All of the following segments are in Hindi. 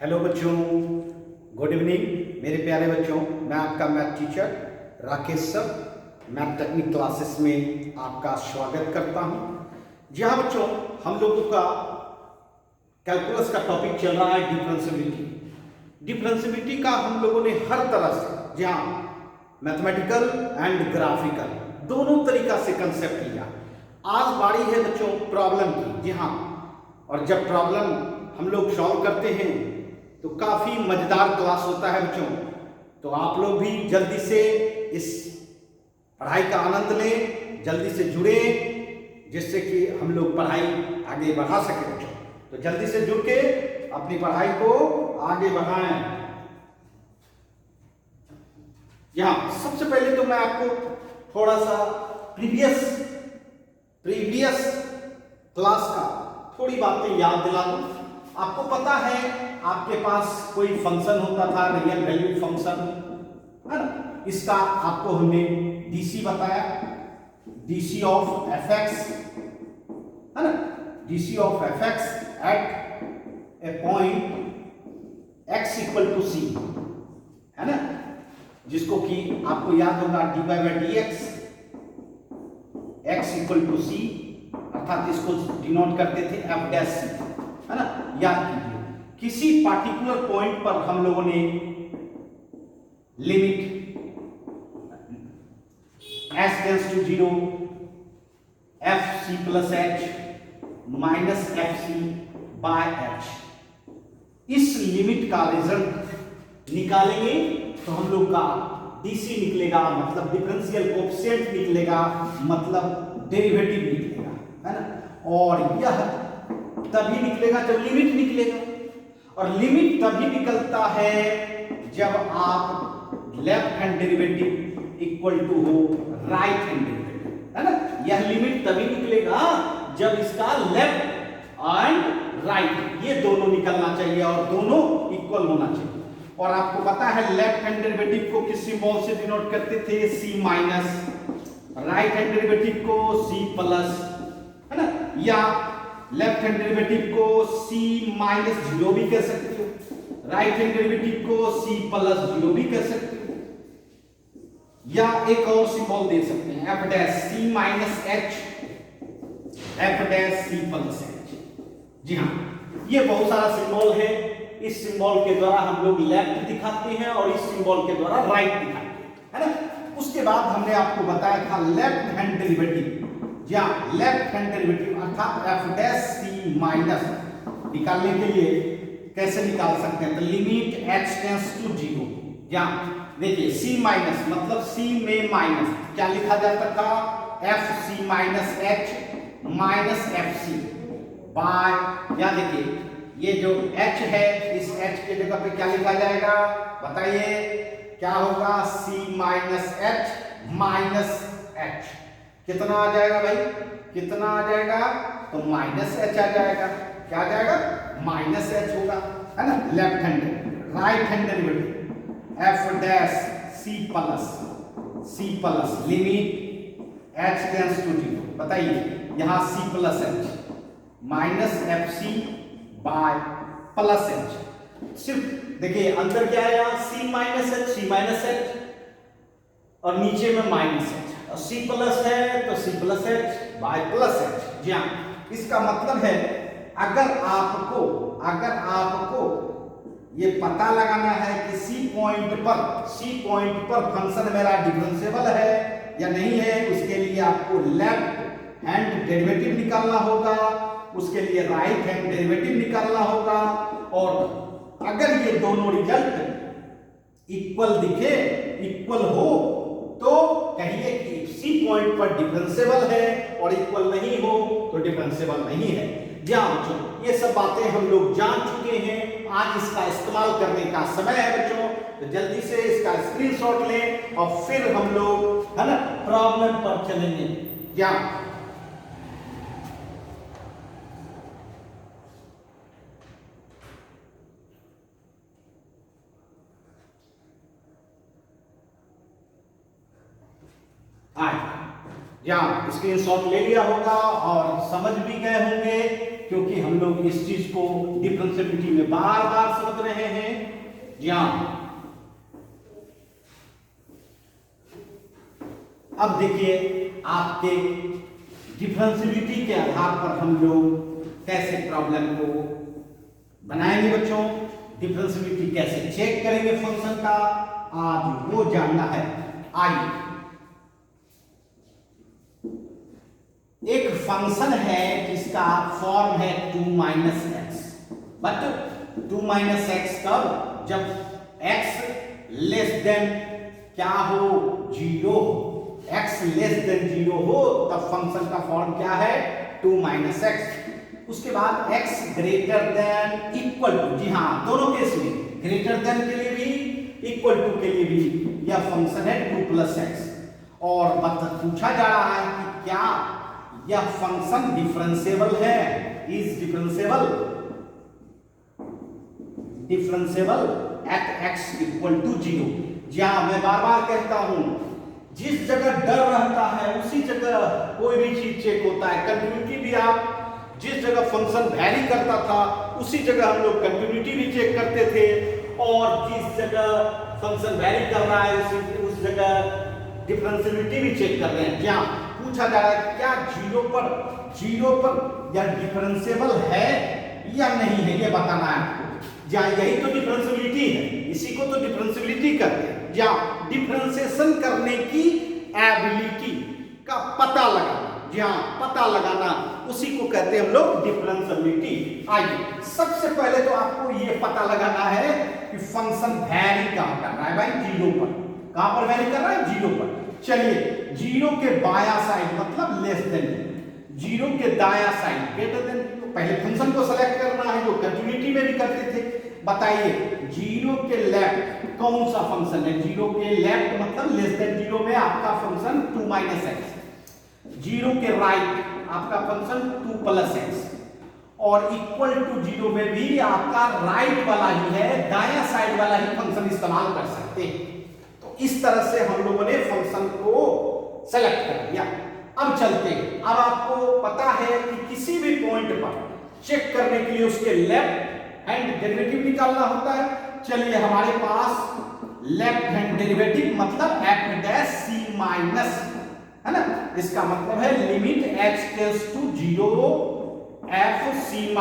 हेलो बच्चों, गुड इवनिंग मेरे प्यारे बच्चों। मैं आपका math teacher Rakesh sir math technique classes में आपका स्वागत करता हूं। जी हाँ बच्चों, हम लोगों का कैलकुलस का टॉपिक चल रहा है डिफरेंशियबिलिटी। डिफरेंशियबिलिटी का हम लोगों ने हर तरह से, जी हाँ, मैथमेटिकल एंड ग्राफिकल दोनों तरीका से कंसेप्ट लिया। आज बारी है बच्चों प्रॉब्लम की। जी हाँ, और जब प्रॉब्लम हम लोग सॉल्व करते हैं तो काफी मजेदार क्लास होता है बच्चों। तो आप लोग भी जल्दी से इस पढ़ाई का आनंद लें, जल्दी से जुड़े, जिससे कि हम लोग पढ़ाई आगे बढ़ा सकें बच्चों। तो जल्दी से जुड़ के अपनी पढ़ाई को आगे बढ़ाएं। यहाँ सबसे पहले तो मैं आपको थोड़ा सा प्रीवियस क्लास का थोड़ी बातें याद दिला दूं। आपको पता है आपके पास कोई फंक्शन होता था, रियल वैल्यू फंक्शन, है ना। इसका आपको हमने डीसी बताया, डीसी ऑफ एफ एक्स, है ना, DC of f x at a point x equal to c, है ना, जिसको कि आपको याद होगा d y by d x x equal to c, अर्थात इसको डिनोट करते थे एफ डैश सी, है ना। याद कीजिए, किसी पार्टिकुलर पॉइंट पर हम लोगों ने limit S tends to 0 F C plus H minus F C by H, इस लिमिट का रिजल्ट निकालेंगे तो हम लोग का डीसी निकलेगा, मतलब डिफरेंशियल कोएफिशिएंट निकलेगा, मतलब डेरिवेटिव निकलेगा, है ना। और यह तभी निकलेगा जब लिमिट निकलेगा, और लिमिट तभी निकलता है जब आप left hand derivative equal to हो राइट हैंड डेरिवेटिव, है ना। यह लिमिट तभी निकलेगा जब इसका लेफ्ट एंड राइट ये दोनों निकलना चाहिए और दोनों इक्वल होना चाहिए। और आपको पता है लेफ्ट हैंड डेरिवेटिव को किस सिंबल से डिनोट करते थे, सी माइनस, राइट हैंड डेरिवेटिव को सी प्लस, है ना, या लेफ्ट हैंड डेरिवेटिव को सी माइनस 0 भी कह सकते हो, राइट हैंड डेरिवेटिव को सी प्लस 0 भी कह सकते हो, या एक और सिंबल दे सकते हैं f dash c minus h f dash सी प्लस एच। जी हाँ, ये बहुत सारा सिंबल है। इस सिंबल के द्वारा हम लोग लेफ्ट दिखाते हैं और इस सिंबल के द्वारा राइट दिखाते हैं, है ना। उसके बाद हमने आपको बताया था लेफ्ट हैंड डेरिवेटिव, या लेफ्ट हैंड डेरिवेटिव अर्थात एफ डैश सी माइनस निकालने के लिए कैसे निकाल सकते हैं, तो लिमिट एच टेंड्स टू 0, या देखिए सी माइनस मतलब सी में माइनस क्या लिखा जाता था, F C minus H minus F C by, या देखिए ये जो h है इस h के जगह पे क्या लिखा जाएगा, बताइए क्या होगा, c minus H minus H, कितना आ जाएगा भाई, कितना आ जाएगा, तो माइनस एच आ जाएगा, क्या आ जाएगा, माइनस एच होगा, है ना। Left hand right hand derivative F dash C plus limit h tends to 0, बताइए यहां c plus H minus F C by plus H. सिर्फ देखिए अंदर क्या है, यहां सी माइनस एच और नीचे में माइनस एच, और सी प्लस है तो c plus h by plus h. जी हाँ, इसका मतलब है अगर आपको ये पता लगाना है कि सी पॉइंट पर फंक्शन मेरा डिफरेंशिएबल है या नहीं है, उसके लिए आपको लेफ्ट हैंड डेरिवेटिव निकालना होगा, उसके लिए राइट हैंड डेरिवेटिव निकालना होगा, और अगर ये दोनों रिजल्ट इक्वल दिखे, इक्वल हो, तो कहिए कि सी पॉइंट पर डिफरेंशिएबल है, और इक्वल नहीं हो तो डिफरेंशिएबल नहीं है। ध्यान बच्चों, ये सब बातें हम लोग जान चुके हैं, आज इसका इस्तेमाल करने का समय है बच्चों। तो जल्दी से इसका स्क्रीनशॉट लें और फिर हम लोग, है ना, प्रॉब्लम पर चलेंगे। क्या स्क्रीनशॉट ले लिया होगा और समझ भी गए होंगे, क्योंकि हम हम लोग इस चीज को डिफरेंशियबिलिटी में बार बार समझ रहे हैं। जी हाँ, अब देखिए आपके डिफरेंशियबिलिटी के आधार पर हम लोग कैसे प्रॉब्लम को बनाएंगे बच्चों, डिफरेंशियबिलिटी कैसे चेक करेंगे फंक्शन का, आज वो जानना है। आइए, एक फंक्शन है जिसका फॉर्म है 2 - x, बट 2 - x कब, जब x लेस देन क्या हो, 0 हो। x लेस देन 0 हो तब फंक्शन का फॉर्म क्या है, 2 - x। उसके बाद x greater than equal to, जी हाँ दोनों केस में, ग्रेटर देन के लिए भी इक्वल टू के लिए भी यह फंक्शन है 2 + x। और पूछा जा रहा है कि क्या यह फंक्शन डिफरेंशिएबल है, इज डिफरेंशिएबल एट x = 0। जी हाँ, मैं बार बार कहता हूं, जिस जगह डर रहता है उसी जगह कोई भी चीज चेक होता है। कंटिन्यूटी भी आप जिस जगह फंक्शन वैरी करता था उसी जगह हम लोग कंटिन्यूटी भी चेक करते थे, और जिस जगह फंक्शन वैरी कर रहा है उस जगह डिफरेंशियबिलिटी भी चेक कर रहे हैं। जहां पूछा जा रहा है क्या 0 पर यह डिफरेंशिएबल है या नहीं है, यह बताना है। जहां यही तो डिफरेंशियबिलिटी है, इसी को तो डिफरेंशियबिलिटी कहते हैं। जहां डिफरेंशिएशन करने की एबिलिटी का पता लगाना, जहां पता लगाना, उसी को कहते हैं हम लोग डिफरेंशियबिलिटी। आइए, सबसे पहले तो आपको यह पता लगाना है कि फंक्शन वैरी कहां कर रहा है भाई, 0 पर। कहां पर वैरी कर रहा है, 0 पर। चलिए 0 के बायां साइड मतलब लेस देन, 0 के दायां साइड ग्रेटर देन। पहले फंक्शन को सेलेक्ट करना है जो कंटिन्यूटी में भी करते थे। बताइए 0 के लेफ्ट कौन सा फंक्शन है, 0 के लेफ्ट मतलब लेस देन 0 में आपका फंक्शन 2 - x, 0 के राइट आपका फंक्शन 2 + x, और इक्वल टू 0 में भी आपका राइट वाला ही है, दायां साइड वाला ही फंक्शन इस्तेमाल कर सकते हैं। तो इस तरह से हम लोगों ने फंक्शन को सेलेक्ट कर लिया। अब चलते हैं, अब आपको पता है कि किसी भी पॉइंट पर चेक करने के लिए उसके लेफ्ट हैंड डेरिवेटिव निकालना होता है। चलिए हमारे पास लेफ्ट हैंड डेरिवेटिव मतलब f' है ना, इसका मतलब है limit x tends to 0 fc - h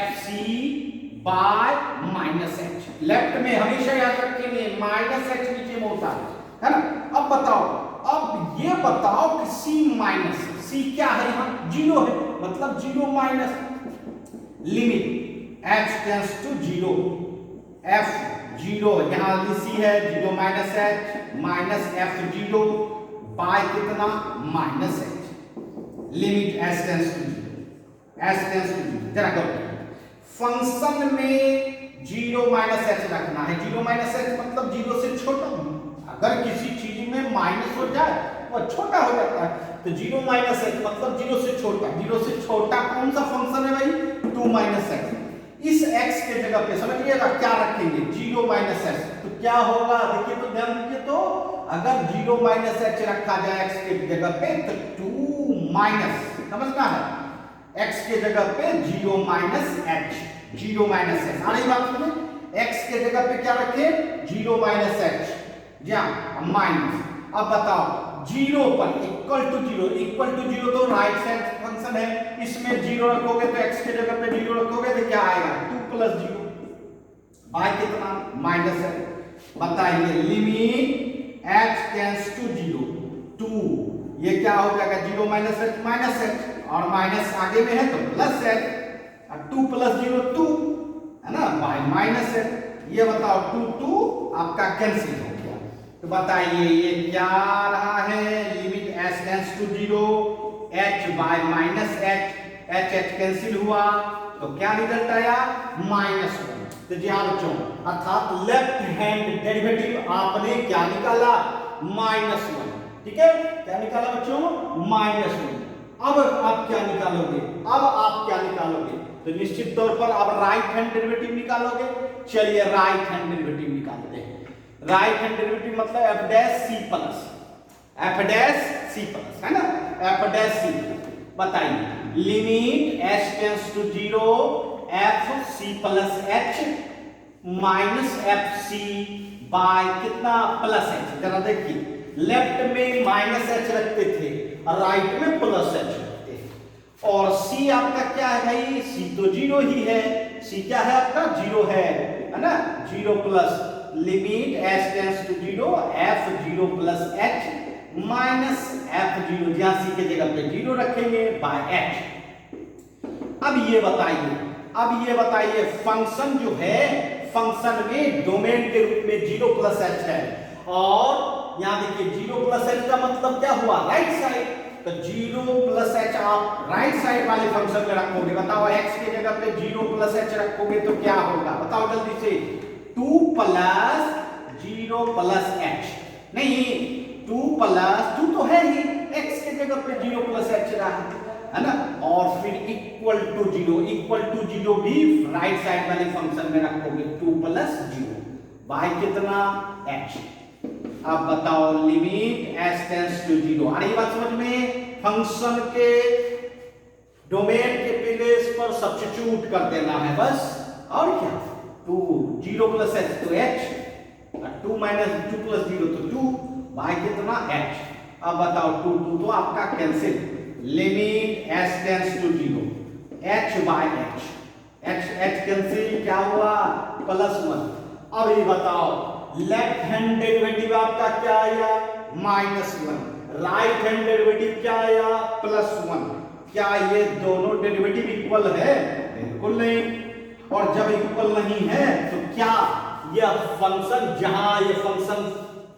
-fc by -h। Left में हमेशा याद रखेंगे -h नीचे में होता है ना। अब बताओ, अब ये बताओ कि c क्या है, यहां 0 है, मतलब 0 limit h tends to 0 f 0, यहां c है 0 - h -f0 बाय कितना -h, limit h tends to 0, जरा करो। फंक्शन में 0 - h रखना है, 0 - h मतलब 0 से छोटा। अगर किसी चीज में माइनस हो जाए वो छोटा हो जाता है, तो 0 - h मतलब 0 से छोटा। 0 से छोटा कौन सा फंक्शन है भाई, 2 - x। इस x के जगह पे समझिएगा क्या रखेंगे, 0 - h, तो क्या होगा देखिए, तो ध्यान दीजिए। तो अगर 0 - h रखा जाए x के जगह पे तो 2 समझना है, x के जगह पे 0 - h, 0 - h आ रही बात समझ। x के जगह पे क्या रखे, 0 - h, जी हाँ माइनस। अब बताओ 0 पर इक्वल टू 0 तो राइट साइड फंक्शन है, इसमें 0 रखोगे तो x के जगह पे 0 रखोगे तो क्या आएगा, 2 + 0 बाय कितना माइनस है। बताइए लिमिट h टेंड्स टू 0 2, ये क्या हो जाएगा 0 - h और माइनस आगे में है तो प्लस है, 2 + 0 2 है ना, बाय -h। ये बताओ 2 आपका कैंसिल हो गया। तो बताइए ये क्या रहा है, limit h tends to 0 h by -h cancel हुआ तो क्या रिजल्ट आया, -1। तो जी हाँ बच्चों, अर्थात लेफ्ट हैंड डेरिवेटिव आपने क्या निकाला, -1। ठीक है, क्या निकाला बच्चों, -1। अब आप क्या निकालोगे, तो निश्चित तौर पर आप राइट हैंड डेरिवेटिव निकालोगे। चलिए राइट हैंड डेरिवेटिव निकालते हैं। राइट हैंड डेरिवेटिव मतलब f' c प्लस है ना, f'। बताइए limit tends to zero F C plus H minus F C by कितना प्लस एच। जरा देखिए, लेफ्ट में माइनस एच रखते थे, राइट में प्लस एच रखते हैं। और सी आपका क्या है भाई, सी तो जीरो ही है। सी क्या है आपका, जीरो है ना, zero plus limit S tends to zero F zero plus H minus F zero, जहां सी के जगह पे जीरो रखेंगे बाय एच। अब ये बताइए फंक्शन जो है, फंक्शन में डोमेन के रूप में जीरो प्लस एच है, और यहां देखिए जीरो प्लस एच का मतलब क्या हुआ, राइट साइड। तो जीरो प्लस एच आप राइट साइड वाले फंक्शन में रखोगे। बताओ एक्स के जगह पे जीरो प्लस एच रखोगे तो क्या होगा, बताओ जल्दी से। 2 प्लस जीरो प्लस एच, नहीं 2 प्लस 2 तो है ही, एक्स के जगह पे जीरो प्लस एच रहा है ना, और फिर इक्वल टू जीरो भी राइट साइड वाले फंक्शन में रखोगे 2 प्लस जीरो बाय कितना एच। अब बताओ limit S tends to zero, आ रही बात समझ में। फंक्शन के डोमेन के प्लेस पर सब्स्टिट्यूट कर देना है बस, और क्या। 2 जीरो प्लस एच तो एच, 2 माइनस 2 प्लस जीरो तो 2 बाय कितना एच। अब बताओ 2 तो आपका cancel, limit S tends to zero H by H cancel, क्या हुआ प्लस 1। अब ये बताओ लेफ्ट हैंड डेरिवेटिव आपका क्या आया, -1, राइट हैंड डेरिवेटिव क्या आया, +1। क्या ये दोनों डेरिवेटिव इक्वल है, बिल्कुल नहीं। और जब इक्वल नहीं है तो क्या यह फंक्शन, जहां ये फंक्शन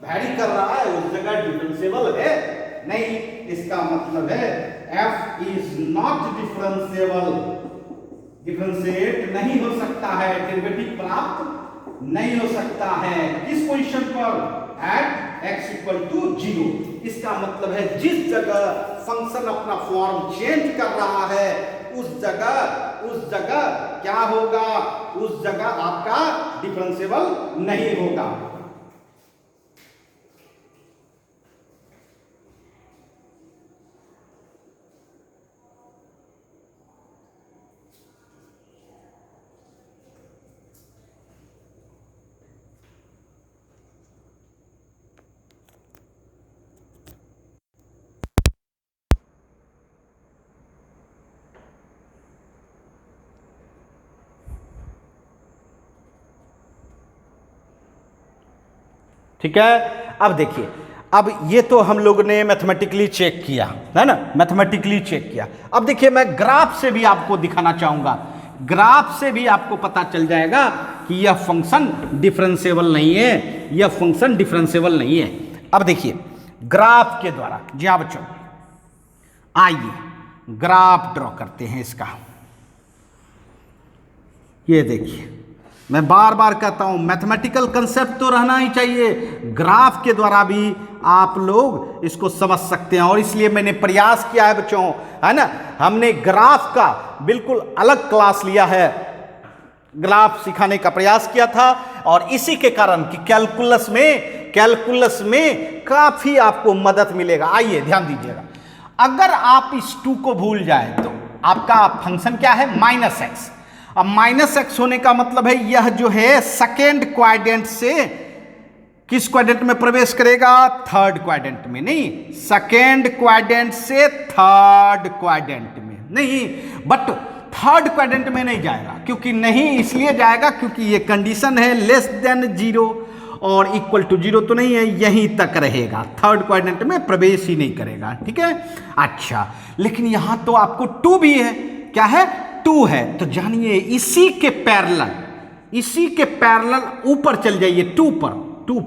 वैरी कर रहा है उस जगह डिफरेंशिएबल है, नहीं। इसका मतलब है f is not differentiable, differentiate नहीं हो सकता है, डेरिवेटिव प्राप्त नहीं हो सकता है। किस पोजीशन पर, एट x इक्वल टू 0। इसका मतलब है जिस जगह फंक्शन अपना फॉर्म चेंज कर रहा है उस जगह क्या होगा, उस जगह आपका डिफरेंशिएबल नहीं होगा। ठीक है। अब देखिए, अब ये तो हम लोग ने मैथमेटिकली चेक किया है ना, मैथमेटिकली चेक किया। अब देखिए मैं ग्राफ से भी आपको दिखाना चाहूंगा, ग्राफ से भी आपको पता चल जाएगा कि यह फंक्शन डिफरेंशिएबल नहीं है, यह फंक्शन डिफरेंशिएबल नहीं है। अब देखिए ग्राफ के द्वारा, जी हाँ बच्चों, आइए ग्राफ ड्रॉ करते हैं इसका। ये देखिए, मैं बार बार कहता हूं मैथमेटिकल कंसेप्ट तो रहना ही चाहिए, ग्राफ के द्वारा भी आप लोग इसको समझ सकते हैं। और इसलिए मैंने प्रयास किया है बच्चों, है ना, हमने ग्राफ का बिल्कुल अलग क्लास लिया है, ग्राफ सिखाने का प्रयास किया था। और इसी के कारण कि कैलकुलस में काफी आपको मदद मिलेगा। आइए ध्यान दीजिएगा, अगर आप इस 2 को भूल जाए तो आपका फंक्शन क्या है, -x। अब -x होने का मतलब है यह जो है सेकेंड क्वाड्रेंट से किस क्वाड्रेंट में प्रवेश करेगा, थर्ड क्वाड्रेंट में, नहीं सेकेंड क्वाड्रेंट से थर्ड क्वाड्रेंट में नहीं, बट थर्ड क्वाड्रेंट में नहीं जाएगा। क्योंकि नहीं इसलिए जाएगा क्योंकि ये कंडीशन है लेस देन 0 और इक्वल टू 0 तो नहीं है, यहीं तक रहेगा, थर्ड क्वाड्रेंट में प्रवेश ही नहीं करेगा। ठीक है, अच्छा, लेकिन यहां तो आपको 2 भी है, क्या है, 2 है। तो जानिए इसी के पैरेलल ऊपर चल जाइए, 2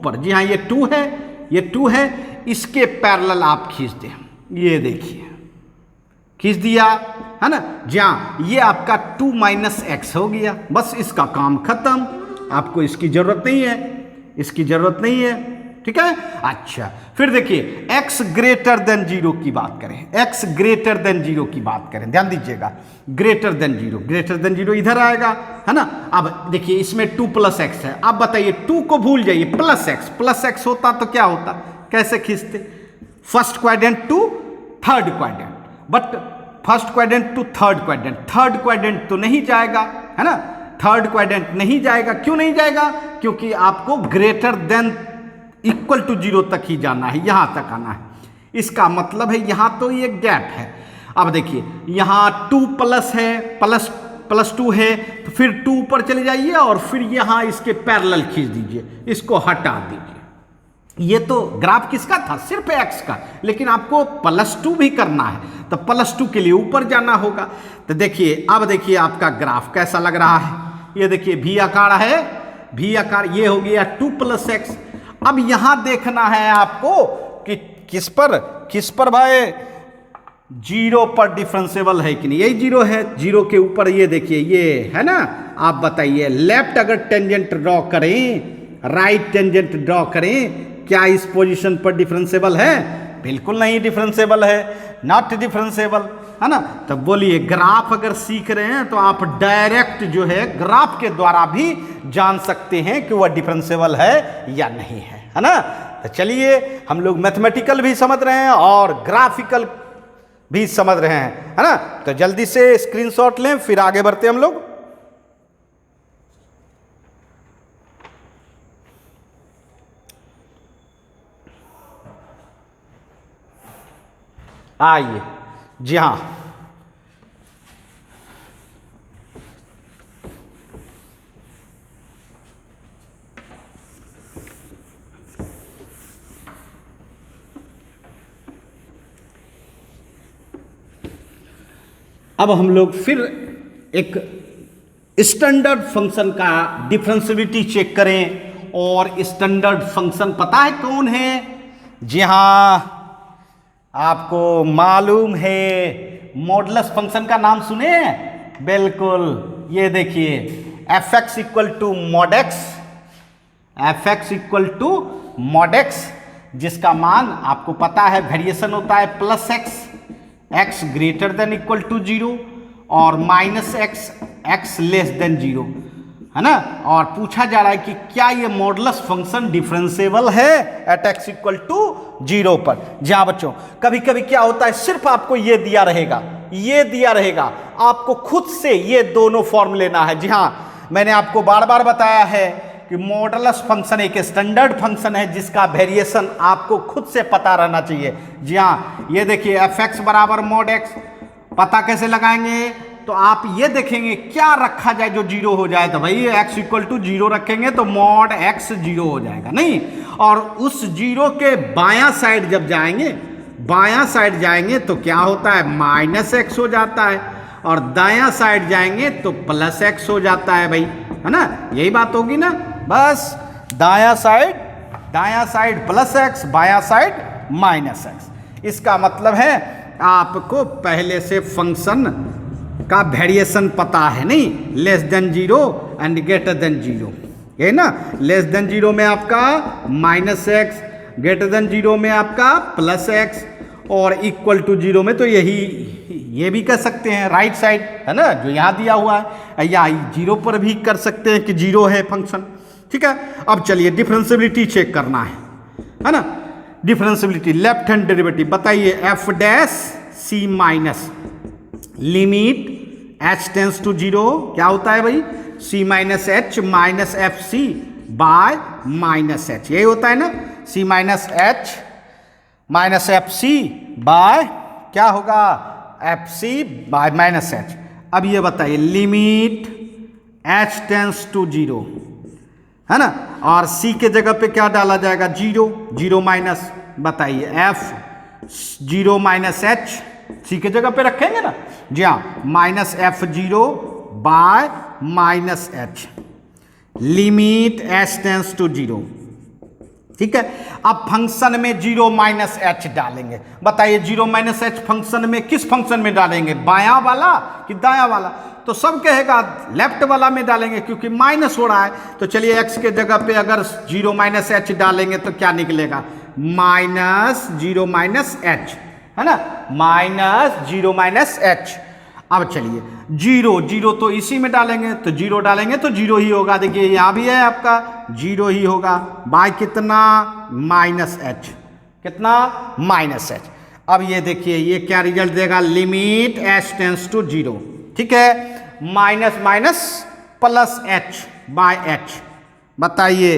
पर, जी हाँ ये 2 है, इसके पैरेलल आप खींच दें, ये देखिए खींच दिया, है ना, जी हाँ, ये आपका 2 - x हो गया, बस इसका काम खत्म, आपको इसकी जरूरत नहीं है, ठीक है। अच्छा, फिर देखिए x ग्रेटर देन 0 की बात करें, ध्यान दीजिएगा, ग्रेटर देन 0 इधर आएगा, है ना। अब देखिए इसमें 2 + x है, अब बताइए 2 को भूल जाइए, प्लस x होता तो क्या होता, कैसे खींचते, first quadrant to third quadrant, but first quadrant to third quadrant, third quadrant तो नहीं जाएगा, है ना, थर्ड क्वाड्रेंट नहीं जाएगा। क्यों नहीं जाएगा? क्योंकि आपको ग्रेटर देन इक्वल टू 0 तक ही जाना है, यहां तक आना है। इसका मतलब है यहां तो ये गैप है। अब देखिए यहां 2 प्लस है, प्लस 2 है, तो फिर 2 ऊपर चले जाइए और फिर यहां इसके पैरेलल खींच दीजिए, इसको हटा दीजिए। ये तो ग्राफ किसका था? सिर्फ x का, लेकिन आपको +2 भी करना है, तो +2 के लिए ऊपर जाना होगा। तो देखिए, अब देखिए आपका ग्राफ कैसा लग रहा है। ये देखिए V आकार है, V आकार, ये हो गया 2 + x। अब यहां देखना है आपको कि किस पर भाई 0 पर डिफरेंशिएबल है कि नहीं। यही 0 है, 0 के ऊपर ये देखिए ये है ना। आप बताइए, लेफ्ट अगर टेंजेंट ड्रॉ करें, राइट टेंजेंट ड्रॉ करें, क्या इस पोजीशन पर डिफरेंशिएबल है? बिल्कुल नहीं डिफरेंशिएबल है, नॉट डिफरेंशिएबल, है ना। तो बोलिए, ग्राफ अगर सीख रहे हैं तो आप डायरेक्ट जो है ग्राफ के द्वारा भी जान सकते हैं कि वह डिफरेंशिएबल है या नहीं है ना। तो चलिए, हम लोग मैथमेटिकल भी समझ रहे हैं और ग्राफिकल भी समझ रहे हैं, है ना। तो जल्दी से स्क्रीनशॉट लें, फिर आगे बढ़ते हम लोग। आइए, जी हाँ, अब हम लोग फिर एक स्टैंडर्ड फंक्शन का डिफरेंशिएबिलिटी चेक करें। और स्टैंडर्ड फंक्शन पता है कौन है? जी हाँ, आपको मालूम है, मॉडुलस फंक्शन का नाम सुने? बिल्कुल, ये देखिए f(x) = mod x, f(x) = mod x, जिसका मान आपको पता है वेरिएशन होता है +x, x greater than equal to 0 और -x, x लेस देन 0, है ना। और पूछा जा रहा है कि क्या ये मॉडुलस फंक्शन डिफरेंशिएबल है एट x = 0 पर। जी हाँ बच्चों, कभी कभी क्या होता है, सिर्फ आपको ये दिया रहेगा, आपको खुद से ये दोनों फॉर्म लेना है। जी हाँ, मैंने आपको बार बार बताया है कि मॉडुलस फंक्शन एक स्टैंडर्ड फंक्शन है जिसका वेरिएशन आपको खुद से पता रहना चाहिए। जी हाँ, ये देखिए f(x) = mod x, पता कैसे लगाएंगे? तो आप ये देखेंगे क्या रखा जाए जो 0 हो जाए। तो भाई x = 0 रखेंगे तो mod x 0 हो जाएगा नहीं। और उस 0 के बायां साइड जब जाएंगे तो क्या होता है? -x हो जाता है, और दायां साइड जाएंगे तो +x हो जाता है भाई, है ना। यही बात होगी ना। बस दायां साइड +x, बायां साइड -x। इसका मतलब है आपको पहले से फंक्शन का वेरिएशन पता है नहीं, less than 0 and greater than 0, ये ना। लेस देन 0 में आपका -x, ग्रेटर देन 0 में आपका +x, और इक्वल टू 0 में तो ये भी कर सकते हैं राइट साइड, है ना, जो यहाँ दिया हुआ है, या 0 पर भी कर सकते हैं कि 0 है फंक्शन। ठीक है, अब चलिए डिफरेंशिएबिलिटी चेक करना है ना। डिफरेंशिएबिलिटी लेफ्ट हैंड डेरिवेटिव बताइए, f' limit h tends to 0 क्या होता है भाई? c - h - fc by -h, यही होता है ना। c - h - fc बाय क्या होगा? fc by -h। अब ये बताइए, लिमिट h टेंस टू 0, है ना, और c के जगह पे क्या डाला जाएगा? 0 माइनस, बताइए f 0 - h c के जगह पे रखेंगे ना। जी हाँ, -f0 by -h, limit h tends to 0। ठीक है, अब फंक्शन में 0 - h डालेंगे। बताइए 0 - h फंक्शन में किस फंक्शन में डालेंगे? बायां वाला कि दायां वाला? तो सब कहेगा लेफ्ट वाला में डालेंगे क्योंकि माइनस हो रहा है। तो चलिए x के जगह पे अगर 0 - h डालेंगे तो क्या निकलेगा? -0 - h, है ना, -0 - h। अब चलिए 0 तो इसी में डालेंगे, तो 0 डालेंगे तो 0 ही होगा। देखिए यहाँ भी है आपका 0 ही होगा, बाय कितना? -h, कितना? -h। अब ये देखिए ये क्या रिजल्ट देगा, लिमिट एच टेंस टू 0, ठीक है, minus minus plus h by h. बताइए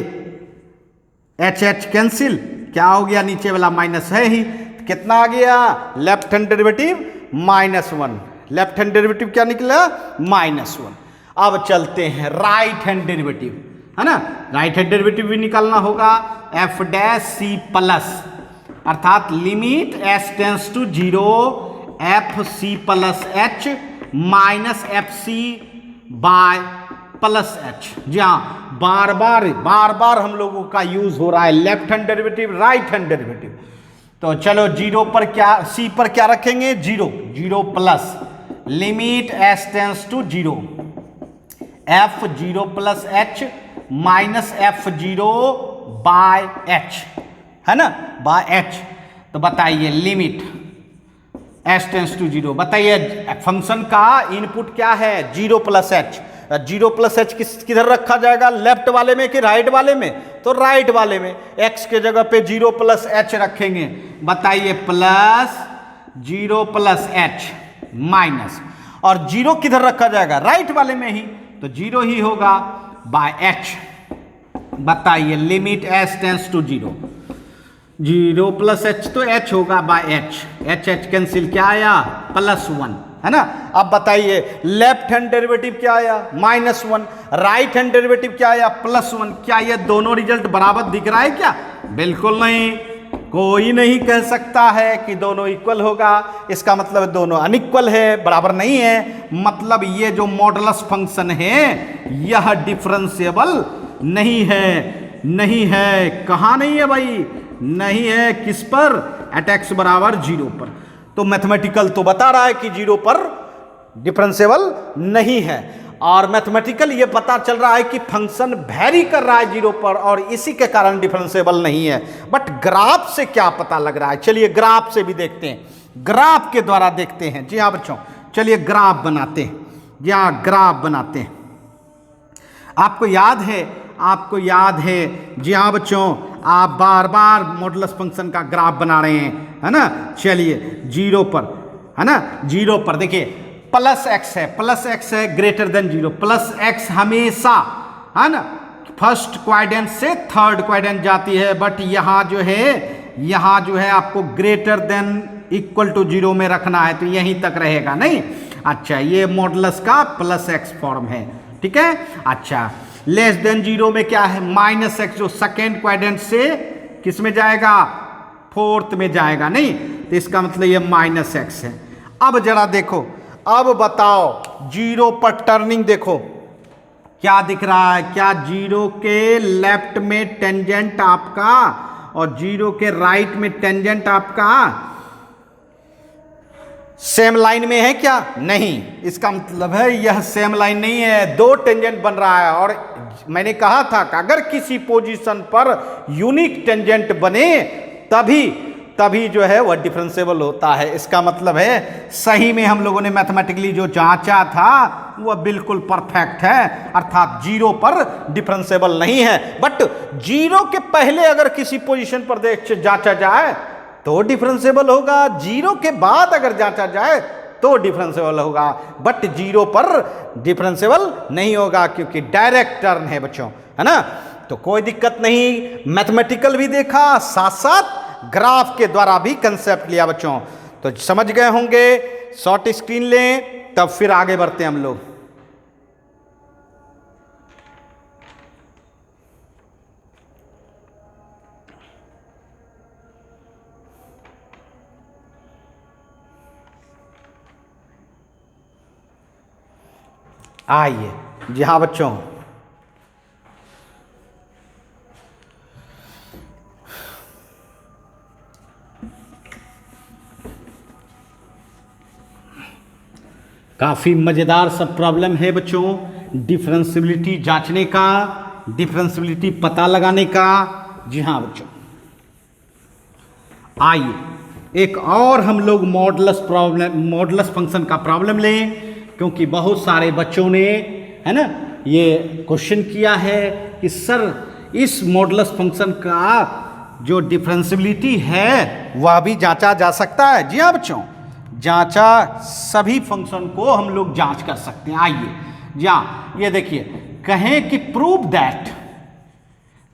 एच एच कैंसिल, क्या हो गया, नीचे वाला माइनस है ही, कितना आ गया, left hand derivative -1, left hand derivative क्या निकला, -1। अब चलते हैं राइट हैंड डेरिवेटिव, है ना, राइट हैंड डेरिवेटिव भी निकालना होगा, एफ डैश सी प्लस, अर्थात limit h tends to 0 F C plus H minus F C by plus h. जी हाँ, बार बार हम लोगों का यूज हो रहा है left hand derivative right hand derivative. तो चलो 0 पर क्या, सी पर क्या रखेंगे, 0 plus limit h tends to 0 f 0 plus H minus f 0 by h, है ना, बाय एच। तो बताइए लिमिट एच टेंस टू 0, बताइए फंक्शन का इनपुट क्या है, 0 प्लस एच। 0 प्लस एच किधर रखा जाएगा, लेफ्ट वाले में कि राइट वाले में, तो राइट वाले में, x के जगह पे 0 प्लस एच रखेंगे। बताइए प्लस 0 प्लस एच माइनस, और 0 किधर रखा जाएगा, राइट वाले में ही, तो 0 ही होगा बाय एच। बताइए limit h tends to 0 plus h तो एच होगा बाय एच कैंसिल, क्या आया, +1, है ना। अब बताइए लेफ्ट हैंड डेरिवेटिव क्या आया, -1, राइट हैंड डेरिवेटिव क्या आया, +1। क्या ये दोनों रिजल्ट बराबर दिख रहा है क्या, बिल्कुल नहीं, कोई नहीं कह सकता है कि दोनों इक्वल होगा, इसका मतलब दोनों अनइक्वल है, बराबर नहीं है। मतलब ये जो मॉडुलस फंक्शन है यह डिफरेंशिएबल नहीं है, कहाँ नहीं है भाई, नहीं है, किस पर, एट x बराबर 0 पर। तो मैथमेटिकल तो बता रहा है कि 0 पर डिफरेंशिएबल नहीं है, और मैथमेटिकल ये पता चल रहा है कि फंक्शन वेरी कर रहा है 0 पर, और इसी के कारण डिफरेंशिएबल नहीं है। बट ग्राफ से क्या पता लग रहा है, चलिए ग्राफ से भी देखते हैं, ग्राफ के द्वारा देखते हैं। जी हाँ बच्चों, चलिए ग्राफ बनाते हैं, जी हाँ ग्राफ बनाते हैं। आपको याद है, जी हाँ बच्चों, आप बार बार मॉडुलस फंक्शन का ग्राफ बना रहे हैं, है ना। चलिए 0 पर, है ना, 0 पर देखिए प्लस एक्स है ग्रेटर देन 0, प्लस एक्स हमेशा, है ना, फर्स्ट क्वाड्रेंट से थर्ड क्वाड्रेंट जाती है, बट यहाँ जो है आपको ग्रेटर देन इक्वल टू 0 में रखना है, तो यहीं तक रहेगा नहीं। अच्छा, ये मॉडुलस का प्लस एक्स फॉर्म है, ठीक है। अच्छा, लेस देन 0 में क्या है, -x, जो सेकेंड क्वाड्रेंट से किस में जाएगा, फोर्थ में जाएगा नहीं, तो इसका मतलब ये -x है। अब जरा देखो, अब बताओ 0 पर टर्निंग देखो क्या दिख रहा है, क्या 0 के लेफ्ट में टेंजेंट आपका और 0 के राइट में टेंजेंट आपका सेम लाइन में है क्या, नहीं, इसका मतलब है यह सेम लाइन नहीं है, 2 टेंजेंट बन रहा है। और मैंने कहा था कि अगर किसी पोजीशन पर यूनिक टेंजेंट बने तभी जो है वह डिफरेंशिएबल होता है। इसका मतलब है सही में हम लोगों ने मैथमेटिकली जो जांचा था वह बिल्कुल परफेक्ट है, अर्थात 0 पर डिफरेंशिएबल नहीं है। बट 0 के पहले अगर किसी पोजीशन पर जांचा जाए तो डिफरेंशिएबल होगा, 0 के बाद अगर जांचा जाए तो डिफरेंशिएबल होगा, बट 0 पर डिफरेंशिएबल नहीं होगा क्योंकि डायरेक्ट टर्न है बच्चों, है ना। तो कोई दिक्कत नहीं, मैथमेटिकल भी देखा, साथ साथ ग्राफ के द्वारा भी कंसेप्ट लिया बच्चों, तो समझ गए होंगे। शॉर्ट स्क्रीन लें, तब फिर आगे बढ़ते हैं हम लोग। आइए, जी हाँ बच्चों, काफ़ी मज़ेदार सब प्रॉब्लम है बच्चों, डिफरेंशियबिलिटी जांचने का, डिफरेंशियबिलिटी पता लगाने का। जी हाँ बच्चों, आइए एक और हम लोग मॉडुलस फंक्शन का प्रॉब्लम लें, क्योंकि बहुत सारे बच्चों ने, है ना, ये क्वेश्चन किया है कि सर इस मॉडुलस फंक्शन का जो डिफरेंशियबिलिटी है वह भी जांचा जा सकता है। जी हाँ बच्चों, जांचा सभी फंक्शन को हम लोग जांच कर सकते हैं। आइए जी हाँ, ये देखिए, कहें कि prove that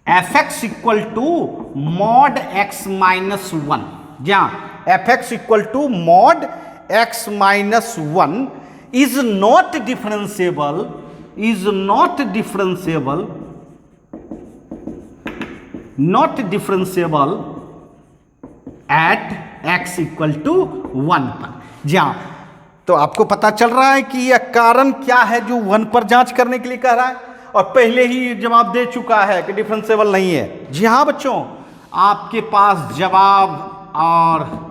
f x equal to mod x minus one. जी हाँ, f x equal to mod x minus one is not differentiable, is not differentiable, not differentiable at x equal to 1 पर। जी हाँ, तो आपको पता चल रहा है कि यह कारण क्या है जो 1 पर जांच करने के लिए कह रहा है, और पहले ही जवाब दे चुका है कि डिफरेंशिएबल नहीं है। जी हाँ बच्चों, आपके पास जवाब और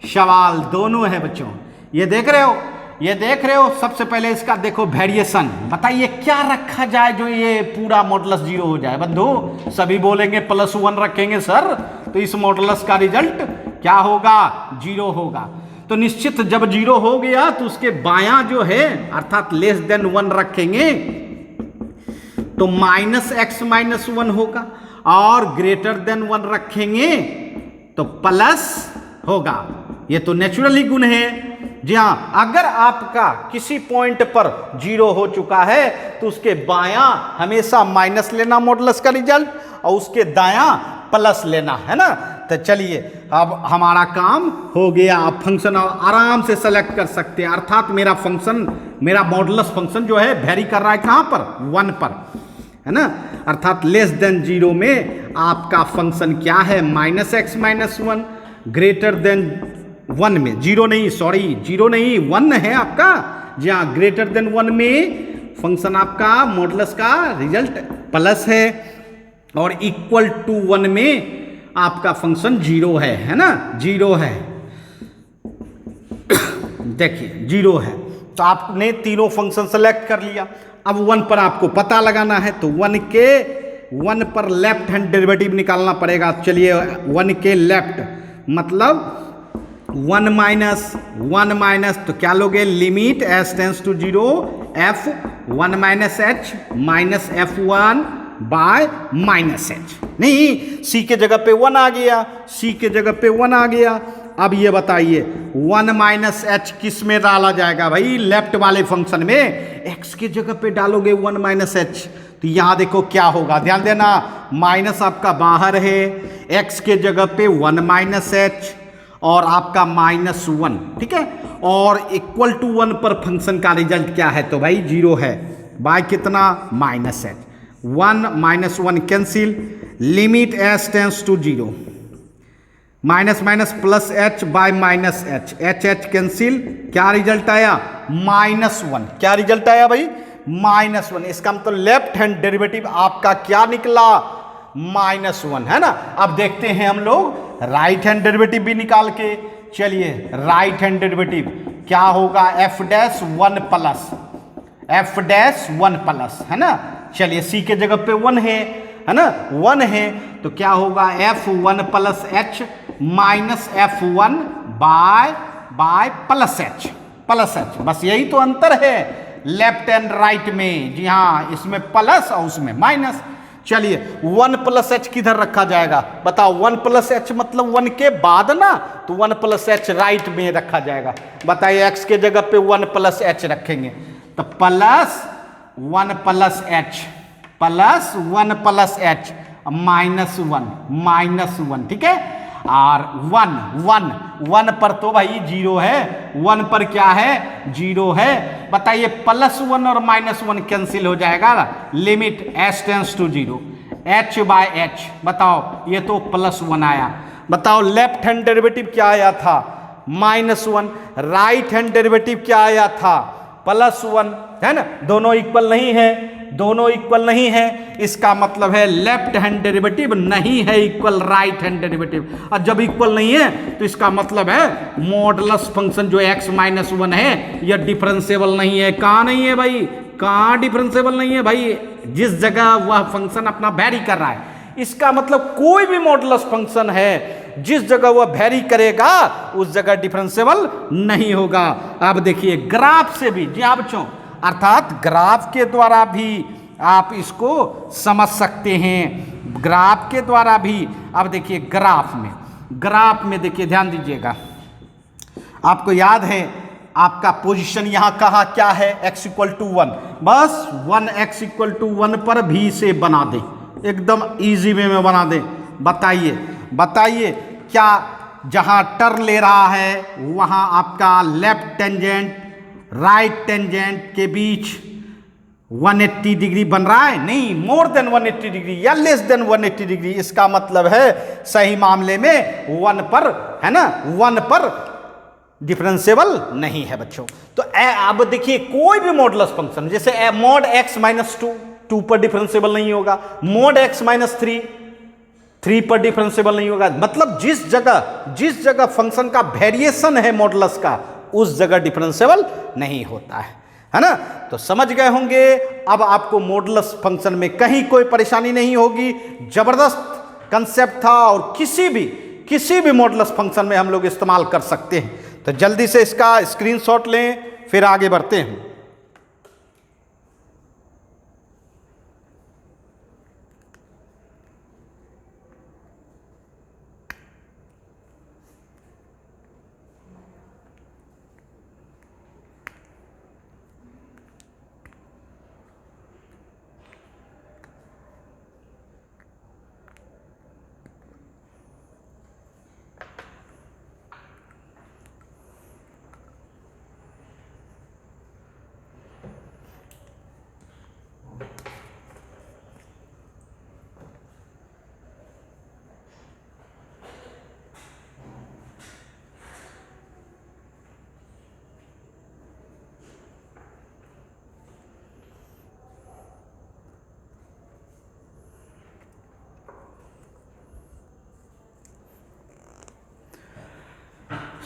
सवाल दोनों है बच्चों। ये देख रहे हो, ये देख रहे हो। सबसे पहले इसका देखो वेरिएशन, बताइए क्या रखा जाए जो ये पूरा मॉडुलस 0 हो जाए। बंधु सभी बोलेंगे +1 रखेंगे सर, तो इस मॉडुलस का रिजल्ट क्या होगा? 0 होगा। तो निश्चित जब 0 हो गया तो उसके बायां जो है अर्थात लेस देन 1 रखेंगे तो -x-1 होगा, और ग्रेटर देन 1 रखेंगे तो प्लस होगा। ये तो नेचुरली गुण है। जी हाँ, अगर आपका किसी पॉइंट पर 0 हो चुका है तो उसके बायां हमेशा माइनस लेना मॉडुलस का रिजल्ट, और उसके दायां प्लस लेना, है ना। तो चलिए अब हमारा काम हो गया। आप फंक्शन आराम से सेलेक्ट कर सकते हैं, अर्थात मेरा फंक्शन, मेरा मॉडुलस फंक्शन जो है वेरी कर रहा है कहां पर? 1 पर, है ना। अर्थात लेस देन 0 में आपका फंक्शन क्या है? -x-1, ग्रेटर देन 1 में 0 नहीं, सॉरी 0 नहीं 1 है आपका। जी हाँ, ग्रेटर देन 1 में फंक्शन आपका मॉडुलस का रिजल्ट प्लस है, और इक्वल टू 1 में आपका फंक्शन 0 है ना, 0 है। देखिए 0 है, तो आपने तीनों फंक्शन सेलेक्ट कर लिया। अब 1 पर आपको पता लगाना है, तो 1 पर लेफ्ट हैंड डेरिवेटिव निकालना पड़ेगा। चलिए 1 के लेफ्ट मतलब 1 माइनस तो क्या लोगे? Limit S tends to 0 f1 minus H minus f1 by minus h. नहीं, c के जगह पे 1 आ गया, c के जगह पे 1 आ गया। अब ये बताइए 1 माइनस एच किस में डाला जाएगा भाई? लेफ्ट वाले फंक्शन में। x के जगह पे डालोगे 1 माइनस एच, तो यहां देखो क्या होगा, ध्यान देना, माइनस आपका बाहर है, x के जगह पे 1 माइनस एच और आपका -1, ठीक है। और इक्वल टू 1 पर फंक्शन का रिजल्ट क्या है? तो भाई 0 है, बाय कितना? -h। 1 -1 cancel, limit s tends to 0, minus plus h by -h, h cancel, क्या रिजल्ट आया? -1। क्या रिजल्ट आया भाई? -1। इसका मतलब लेफ्ट हैंड डेरिवेटिव आपका क्या निकला? -1, है ना। अब देखते हैं हम लोग राइट हैंड डेरिवेटिव भी निकाल के। चलिए राइट हैंड डेरिवेटिव क्या होगा? f'1 प्लस, है ना। चलिए c के जगह पे 1 है ना, 1 है, तो क्या होगा? f1 plus h minus f1 by plus h, बस यही तो अंतर है लेफ्ट एंड राइट में। जी हाँ, इसमें प्लस और उसमें माइनस। चलिए 1 प्लस एच किधर रखा जाएगा? बताओ, 1 प्लस एच मतलब 1 के बाद ना, तो 1 प्लस एच राइट में रखा जाएगा। बताइए x के जगह पे 1 प्लस एच रखेंगे तो +1 प्लस एच -1, ठीक है। और 1 पर तो भाई 0 है, 1 पर क्या है? 0 है। बताइए +1 और -1 कैंसिल हो जाएगा, limit s tends to 0, h by h। बताओ, ये तो +1 आया। बताओ लेफ्ट हैंड डेरिवेटिव क्या आया था? -1। राइट हैंड डेरिवेटिव क्या आया था? +1, है ना। दोनों इक्वल नहीं है, इसका मतलब है लेफ्ट हैंड डेरिवेटिव नहीं है इक्वल राइट हैंड डेरिवेटिव। और जब इक्वल नहीं है तो इसका मतलब है मॉडुलस फंक्शन जो x-1 है यह डिफरेंशिएबल नहीं है। कहाँ नहीं है भाई? कहाँ डिफरेंशिएबल नहीं है भाई? जिस जगह वह फंक्शन अपना वेरी कर रहा है। इसका मतलब कोई भी मॉडुलस फंक्शन है जिस जगह वह वेरी करेगा उस जगह डिफरेंशिएबल नहीं होगा। अब देखिए ग्राफ से भी, जी हाँ बच्चों, अर्थात ग्राफ के द्वारा भी आप इसको समझ सकते हैं। ग्राफ के द्वारा भी। अब देखिए ग्राफ में देखिए ध्यान दीजिएगा, आपको याद है आपका पोजीशन यहां कहा क्या है, x इक्वल टू 1, बस 1x इक्वल टू 1 पर भी से बना दे, एकदम इजी वे में बना दे। बताइए क्या जहां टर्न ले रहा है वहां आपका लेफ्ट टेंजेंट राइट टेंजेंट के बीच 180 डिग्री बन रहा है? नहीं, मोर देन 180 डिग्री या लेस देन 180 डिग्री। इसका मतलब है सही मामले में 1 पर, है ना, 1 पर डिफरेंशिएबल नहीं है बच्चों। तो अब देखिए कोई भी मॉडुलस फंक्शन, जैसे मॉड x माइनस 2 पर डिफरेंशिएबल नहीं होगा, मॉड x माइनस 3 पर डिफरेंशिएबल नहीं होगा। मतलब जिस जगह फंक्शन का वेरिएशन है मॉडुलस का, उस जगह डिफरेंशिएबल नहीं होता है ना। तो समझ गए होंगे, अब आपको मॉडुलस फंक्शन में कहीं कोई परेशानी नहीं होगी। जबरदस्त कंसेप्ट था और किसी भी मॉडुलस फंक्शन में हम लोग इस्तेमाल कर सकते हैं। तो जल्दी से इसका स्क्रीनशॉट लें, फिर आगे बढ़ते हैं।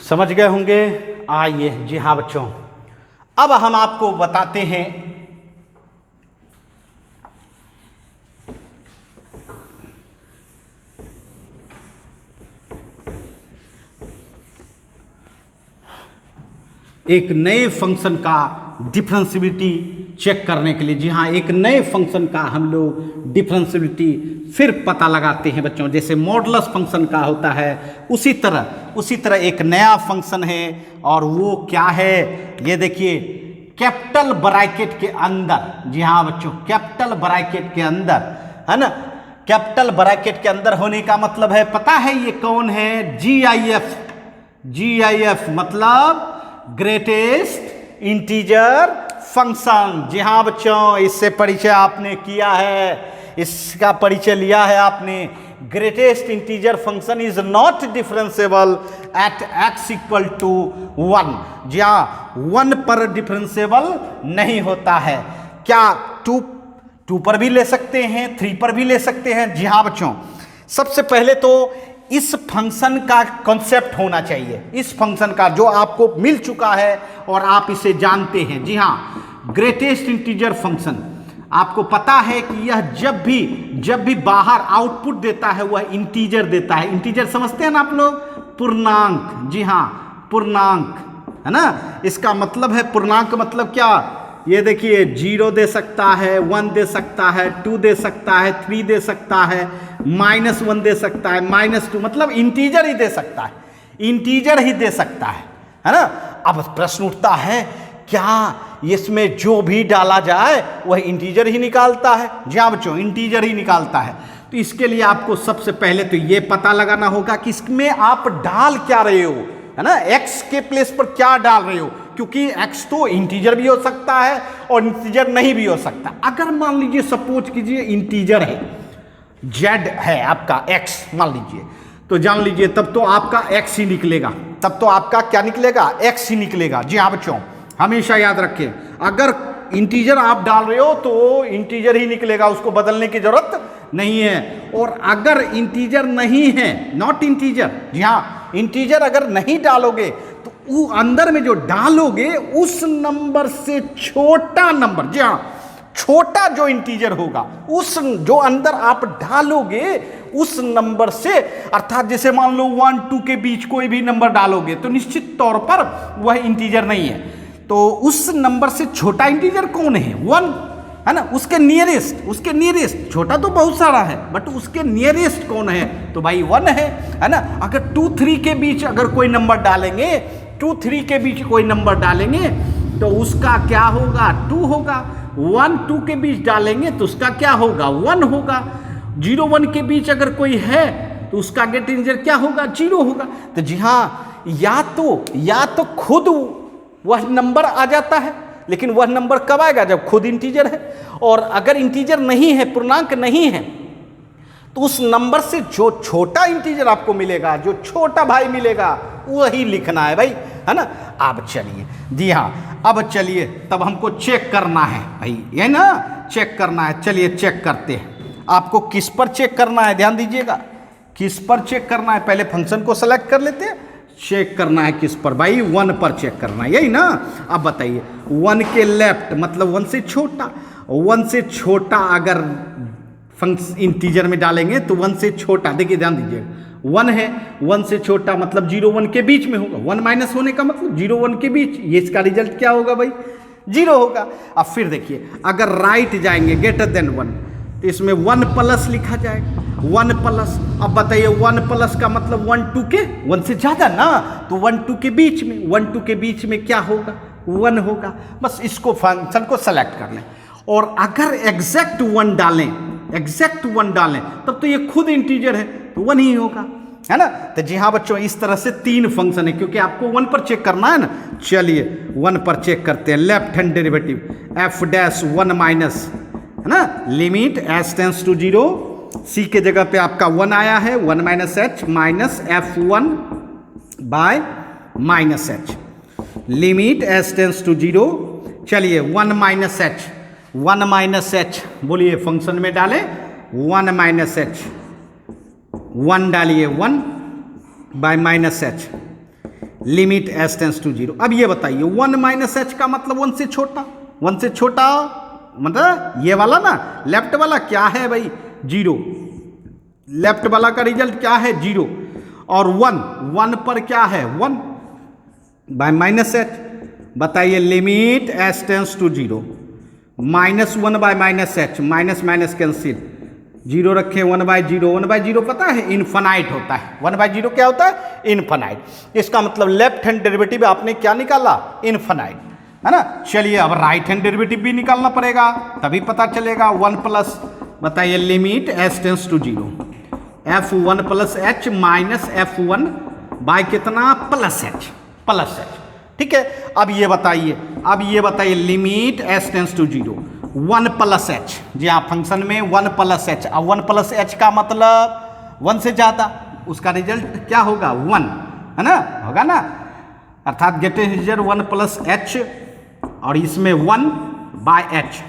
समझ गए होंगे। आइए, जी हाँ बच्चों, अब हम आपको बताते हैं एक नए फंक्शन का डिफरेंशियबिलिटी चेक करने के लिए। जी हाँ, एक नए फंक्शन का हम लोग डिफरेंशियबिलिटी फिर पता लगाते हैं बच्चों। जैसे मॉडुलस फंक्शन का होता है उसी तरह एक नया फंक्शन है, और वो क्या है, ये देखिए कैपिटल ब्रैकेट के अंदर। जी हाँ बच्चों, कैपिटल ब्रैकेट के अंदर, है ना। कैपिटल ब्रैकेट के अंदर होने का मतलब है, पता है ये कौन है? GIF मतलब ग्रेटेस्ट इंटीजर फंक्शन। जी हाँ बच्चों, इससे परिचय आपने किया है, इसका परिचय लिया है आपने। Greatest integer function is not differentiable at x equal to 1। जी हाँ, 1 पर डिफरेंशिएबल नहीं होता है। क्या 2 पर भी ले सकते हैं, 3 पर भी ले सकते हैं? जी हाँ बच्चों, सबसे पहले तो इस फंक्शन का कॉन्सेप्ट होना चाहिए, इस फंक्शन का जो आपको मिल चुका है और आप इसे जानते हैं। जी हाँ, ग्रेटेस्ट इंटीजर फंक्शन, आपको पता है कि यह जब भी बाहर आउटपुट देता है वह इंटीजर देता है। इंटीजर समझते हैं ना आप लोग? पूर्णांक। जी हाँ, पूर्णांक, है ना। इसका मतलब है, पूर्णांक मतलब क्या? ये देखिए 0 दे सकता है, 1 दे सकता है, 2 दे सकता है, 3 दे सकता है, -1 दे सकता है, -2, मतलब इंटीजर ही दे सकता है, इंटीजर ही दे सकता है ना। अब प्रश्न उठता है, क्या इसमें जो भी डाला जाए वह इंटीजर ही निकालता है? जी हाँ बच्चों, इंटीजर ही निकालता है। तो इसके लिए आपको सबसे पहले तो ये पता लगाना होगा कि इसमें आप डाल क्या रहे हो, है ना। x के प्लेस पर क्या डाल रहे हो, क्योंकि x तो इंटीजर भी हो सकता है और इंटीजर नहीं भी हो सकता। अगर मान लीजिए सपोज कीजिए इंटीजर है, z है आपका x मान लीजिए, तो जान लीजिए तब तो आपका x ही निकलेगा, तब तो आपका क्या निकलेगा? x ही निकलेगा। जी हाँ बच्चों, हमेशा याद रखें, अगर इंटीजर आप डाल रहे हो तो इंटीजर ही निकलेगा, उसको बदलने की जरूरत नहीं है। और अगर इंटीजर नहीं है, नॉट इंटीजर, जी हाँ, इंटीजर अगर नहीं डालोगे तो वो अंदर में जो डालोगे उस नंबर से छोटा नंबर, जी हाँ, छोटा जो इंटीजर होगा, उस जो अंदर आप डालोगे उस नंबर से, अर्थात जैसे मान लो 1 2 के बीच कोई भी नंबर डालोगे तो निश्चित तौर पर वह इंटीजर नहीं है। तो उस नंबर से छोटा इंटीजर कौन है? 1, है ना, उसके नियरेस्ट छोटा तो बहुत सारा है बट उसके नियरेस्ट कौन है, तो भाई 1 है ना। अगर 2 3 के बीच अगर कोई नंबर डालेंगे, 2 3 के बीच कोई नंबर डालेंगे तो उसका क्या होगा, 2 होगा। 1 2 के बीच डालेंगे तो उसका क्या होगा, 1 होगा। 0 1 के बीच अगर कोई है तो उसका गेट इंटीजर क्या होगा, 0 होगा। तो जी हाँ, या तो खुद वह नंबर आ जाता है, लेकिन वह नंबर कब आएगा, जब खुद इंटीजर है। और अगर इंटीजर नहीं है, पूर्णांक नहीं है, तो उस नंबर से जो छोटा इंटीजर आपको मिलेगा, जो छोटा भाई मिलेगा, वही लिखना है भाई, है ना। अब चलिए, जी हाँ, अब चलिए तब हमको चेक करना है भाई, ये ना चेक करना है। चलिए चेक करते हैं। आपको किस पर चेक करना है, ध्यान दीजिएगा, किस पर चेक करना है। पहले फंक्शन को सेलेक्ट कर लेते हैं। चेक करना है किस पर भाई, 1 पर चेक करना है, यही ना। अब बताइए, 1 के लेफ्ट मतलब 1 से छोटा, 1 से छोटा अगर फंक्शन इंटीजर में डालेंगे तो 1 से छोटा, देखिए ध्यान दीजिए, 1 है, 1 से छोटा मतलब 0 1 के बीच में होगा। 1 माइनस होने का मतलब 0 1 के बीच, ये इसका रिजल्ट क्या होगा भाई, 0 होगा। अब फिर देखिए, अगर राइट जाएंगे ग्रेटर देन 1 तो इसमें 1 प्लस लिखा जाएगा, 1 प्लस। अब बताइए 1 प्लस का मतलब 1 2 के 1 से ज़्यादा ना, तो 1 2 के बीच में, 1 2 के बीच में क्या होगा, 1 होगा। बस इसको फंक्शन को सेलेक्ट कर लें। और अगर एग्जैक्ट 1 डालें, एग्जैक्ट 1 डालें तब तो ये खुद इंटीजर है, तो 1 ही होगा, है ना। तो जी हाँ बच्चों, इस तरह से 3 फंक्शन है, क्योंकि आपको 1 पर चेक करना है ना। चलिए 1 पर चेक करते हैं। Left hand derivative F dash 1 minus, है ना, limit S tends to 0, C के जगह पे आपका 1 आया है, 1 minus H minus F1 by minus H, limit S tends to 0। चलिए 1 माइनस एच, 1 माइनस एच बोलिए फंक्शन में डालें, 1 माइनस एच, 1 डालिए 1 by minus H, limit S tends to 0। अब ये बताइए 1 माइनस एच का मतलब 1 से छोटा, 1 से छोटा मतलब ये वाला ना, लेफ्ट वाला क्या है भाई, 0। लेफ्ट वाला का रिजल्ट क्या है, 0। और 1 पर क्या है, 1 बाय माइनस एच। बताइए limit S tends to 0, -1 by minus H, minus minus cancel, 0 रखे, 1 बाय 0, 1 बाय 0 पता है इनफाइनाइट होता है, 1 बाय 0 क्या होता है, इनफाइनाइट। इसका मतलब लेफ्ट हैंड डेरिवेटिव आपने क्या निकाला, इनफाइनाइट, है ना। चलिए अब राइट हैंड डेरिवेटिव भी निकालना पड़ेगा, तभी पता चलेगा। 1 प्लस, बताइए limit S tends to 0, F1 plus H minus F1 by कितना, प्लस एच, प्लस एच, ठीक है। अब ये बताइए limit S tends to 0, 1 plus h, जी हाँ फंक्शन में 1 प्लस एच। अब 1 प्लस एच का मतलब 1 से ज़्यादा, उसका रिजल्ट क्या होगा, 1, है ना, होगा ना। अर्थात गेट इंटीजर 1 प्लस एच और इसमें 1 बाय एच।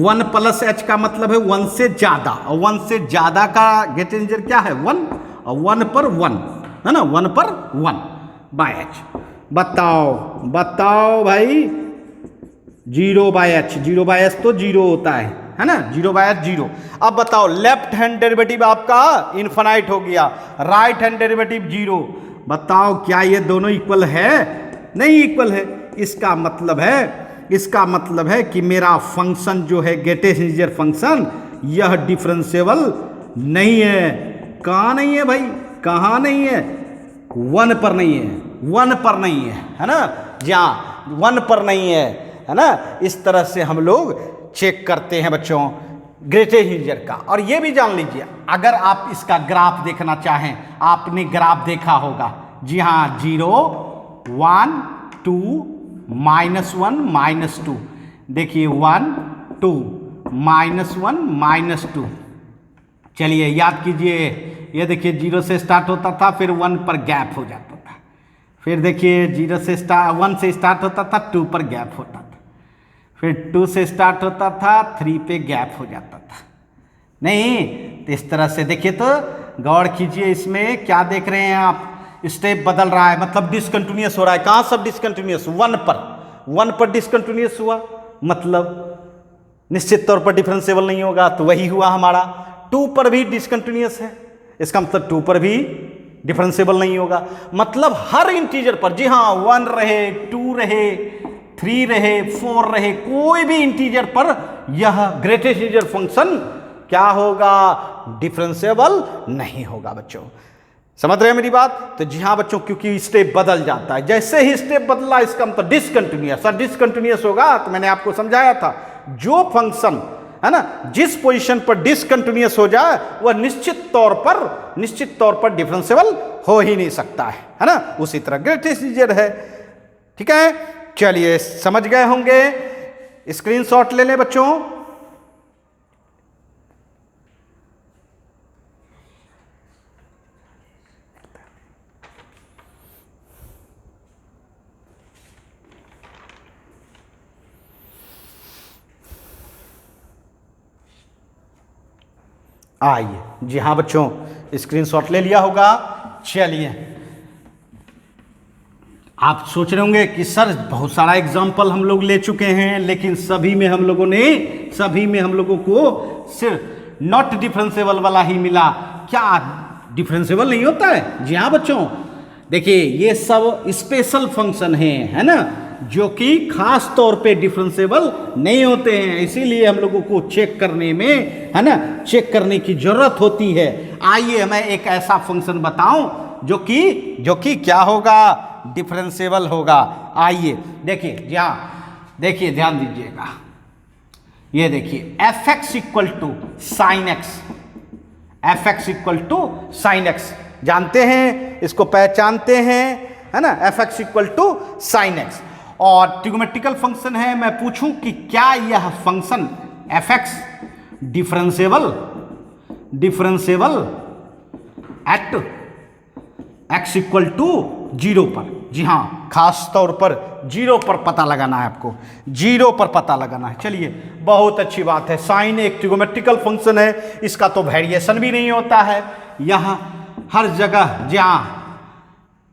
1 प्लस एच का मतलब है 1 से ज़्यादा, और 1 से ज़्यादा का गेट इंटीजर क्या है, 1, और 1 पर 1, है ना, 1 पर 1 बाय एच। बताओ भाई, 0 बाय एच, 0 बाय एच तो 0 होता है ना, 0 बाय एच 0। अब बताओ लेफ्ट हैंड डेरिवेटिव आपका इनफाइनाइट हो गया, राइट हैंड डेरिवेटिव 0। बताओ क्या ये दोनों इक्वल है, नहीं इक्वल है। इसका मतलब है कि मेरा फंक्शन जो है गेट इंटीजर फंक्शन, यह डिफरेंशिएबल नहीं है। कहाँ नहीं है भाई, कहाँ नहीं है, 1 पर नहीं है, 1 पर नहीं है ना, जहाँ 1 पर नहीं है ना। इस तरह से हम लोग चेक करते हैं बच्चों ग्रेट इंटीजर का। और ये भी जान लीजिए, अगर आप इसका ग्राफ देखना चाहें, आपने ग्राफ देखा होगा, जी हाँ, 0 1 2 -1 -2, देखिए 1 2 -1 -2। चलिए याद कीजिए, ये देखिए 0 से स्टार्ट होता था, फिर 1 पर गैप हो जाता था, फिर देखिए 1 से स्टार्ट होता था, 2 पर गैप होता था, फिर 2 से स्टार्ट होता था, 3 पे गैप हो जाता था। नहीं, तो इस तरह से देखिए, तो गौर कीजिए, इसमें क्या देख रहे हैं आप, स्टेप बदल रहा है, मतलब डिसकंटिन्यूअस हो रहा है। कहाँ सब डिसकंटिन्यूअस, 1 पर डिसकंटिन्यूअस हुआ, मतलब निश्चित तौर पर डिफरेंशिएबल नहीं होगा, तो वही हुआ हमारा। 2 पर भी डिसकंटिन्यूअस है, इसका मतलब 2 पर भी डिफरेंशिएबल नहीं होगा। मतलब हर इंटीजर पर, जी हाँ, 1 रहे, 2 रहे, 3 रहे, 4 रहे, कोई भी इंटीजर पर यह ग्रेटेस्ट इंटीजर फंक्शन क्या होगा, डिफरेंशिएबल नहीं होगा बच्चों। समझ रहे हैं मेरी बात? तो जी हाँ बच्चों, क्योंकि स्टेप बदल जाता है, जैसे ही स्टेप बदला इसका मतलब डिसकंटिन्यूअस। सर डिसकंटिन्यूअस होगा तो मैंने आपको समझाया था, जो फंक्शन है ना जिस पोजीशन पर डिसकंटिन्यूअस हो जाए वह निश्चित तौर पर डिफरेंशिएबल हो ही नहीं सकता है ना। उसी तरह ग्रेटेस्ट इंटीजर है। ठीक है, चलिए समझ गए होंगे। स्क्रीनशॉट ले लें बच्चों। आइए, जी हाँ बच्चों, स्क्रीनशॉट ले लिया होगा। चलिए, आप सोच रहे होंगे कि सर बहुत सारा एग्जाम्पल हम लोग ले चुके हैं, लेकिन सभी में हम लोगों को सिर्फ नॉट डिफरेंशिएबल वाला ही मिला। क्या डिफरेंशिएबल नहीं होता है? जी हाँ बच्चों, देखिए ये सब स्पेशल फंक्शन है ना, जो कि खास तौर पे डिफरेंशिएबल नहीं होते हैं, इसीलिए हम लोगों को चेक करने में है ना, चेक करने की जरूरत होती है। आइए मैं एक ऐसा फंक्शन बताऊं जो कि क्या होगा, डिफरेंशिएबल होगा। आइए देखिए, यहाँ देखिए, ध्यान दीजिएगा, ये देखिए f(x) equal to sine x, f(x) equal to sine x, जानते हैं, इसको पहचानते हैं है ना, f(x) equal to sine x, और ट्रिगोमेट्रिकल फंक्शन है। मैं पूछूं कि क्या यह function f(x) differentiable at x equal to 0 पर? जी हाँ, खास तौर पर 0 पर पता लगाना है आपको, 0 पर पता लगाना है। चलिए, बहुत अच्छी बात है। साइन एक ट्रिगोमेट्रिकल फंक्शन है, इसका तो वेरिएशन भी नहीं होता है यहाँ हर जगह। जहाँ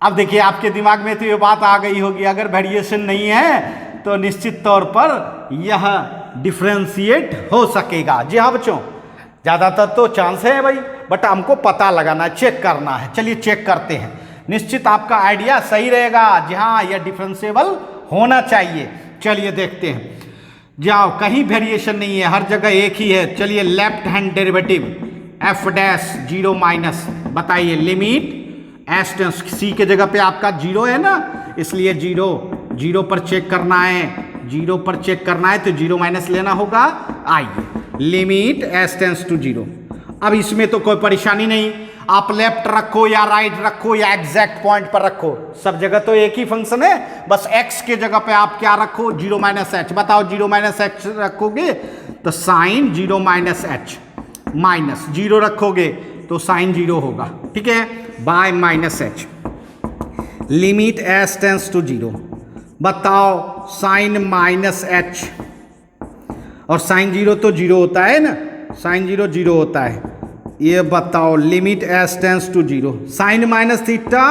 अब देखिए, आपके दिमाग में तो ये बात आ गई होगी, अगर वेरिएशन नहीं है तो निश्चित तौर पर यह डिफरेंशिएट हो सकेगा। जी हाँ बच्चों, ज़्यादातर तो चांस है भाई, बट हमको पता लगाना है, चेक करना है। चलिए चेक करते हैं, निश्चित आपका आइडिया सही रहेगा। जी हाँ, यह डिफरेंशिएबल होना चाहिए। चलिए देखते हैं, जाओ, कहीं वेरिएशन नहीं है, हर जगह एक ही है। चलिए, left hand derivative f'(0 minus), बताइए लिमिट एस टेंस, सी के जगह पे आपका 0 है ना, इसलिए 0 पर चेक करना है, 0 पर चेक करना है तो 0 माइनस लेना होगा। आइए, लिमिट एस टेंस टू 0। अब इसमें तो कोई परेशानी नहीं, आप लेफ्ट रखो या राइट रखो या एग्जैक्ट पॉइंट पर रखो, सब जगह तो एक ही फंक्शन है। बस x के जगह पे आप क्या रखो, 0 माइनस एच। बताओ, 0 माइनस एच रखोगे तो साइन 0 माइनस एच, माइनस 0 रखोगे तो साइन 0 होगा। ठीक है, by minus H, limit S tends to 0। बताओ, साइन माइनस एच, और साइन 0 तो 0 होता है ना, साइन 0 होता है। ये बताओ, limit S tends to 0, sine minus theta